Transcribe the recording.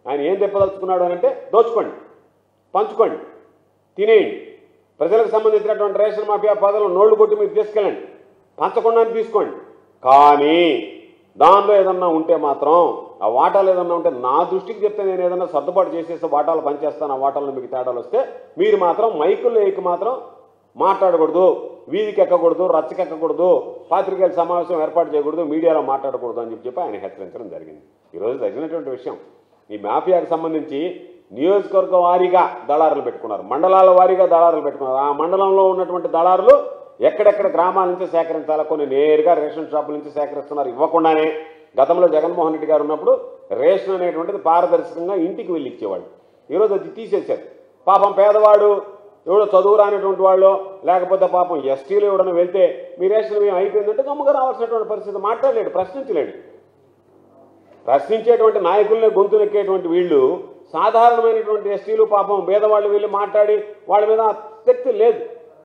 ఆయన ఏం చెప్పదలుచుకున్నాడు అని అంటే దోచుకోండి, పంచుకోండి, తినేయండి, ప్రజలకు సంబంధించినటువంటి రేషన్ మాఫియా పదాలు నోళ్లు కొట్టి మీరు తీసుకెళ్ళండి, పంచకుండా తీసుకోండి. కానీ దానిలో ఏదన్నా ఉంటే మాత్రం ఆ వాటాలు ఏదన్నా ఉంటే నా దృష్టికి చెప్తే నేను ఏదన్నా సర్దుబాటు చేసేసి వాటాలు పనిచేస్తాను, ఆ వాటాలను మీకు తేడాలు వస్తే మీరు మాత్రం మైకుల్లో ఎక్కి మాత్రం మాట్లాడకూడదు, వీధికి ఎక్కకూడదు, రచ్చకెక్కకూడదు, పాత్రికేయుల సమావేశం ఏర్పాటు చేయకూడదు, మీడియాలో మాట్లాడకూడదు అని చెప్పి ఆయన హెచ్చరించడం జరిగింది. ఈరోజు జరిగినటువంటి విషయం ఈ మాఫియాకు సంబంధించి నియోజకవర్గ వారీగా దళారులు పెట్టుకున్నారు, మండలాల వారీగా దళారులు పెట్టుకున్నారు. ఆ మండలంలో ఉన్నటువంటి దళారులు ఎక్కడెక్కడ గ్రామాల నుంచి సేకరించాలా కొన్ని నేరుగా రేషన్ షాపుల నుంచి సేకరిస్తున్నారు. ఇవ్వకుండానే గతంలో జగన్మోహన్ రెడ్డి గారు ఉన్నప్పుడు రేషన్ అనేటువంటిది పారదర్శకంగా ఇంటికి వెళ్ళి ఇచ్చేవాళ్ళు. ఈరోజు అది తీసేశారు. పాపం పేదవాడు ఎవడో చదువు రానటువంటి వాళ్ళు లేకపోతే పాపం ఎస్టీలు ఎవడన్నా వెళ్తే మీ రేషన్ ఏం అయిపోయిందంటే గమ్ముగా రావాల్సినటువంటి పరిస్థితి, మాట్లాడలేడు, ప్రశ్నించలేడు. ప్రశ్నించేటువంటి నాయకులనే గొంతు నెక్కేటువంటి వీళ్ళు సాధారణమైనటువంటి ఎస్టీలు పాపం పేదవాళ్ళు వెళ్ళి మాట్లాడి వాళ్ళ మీద శక్తి లేదు.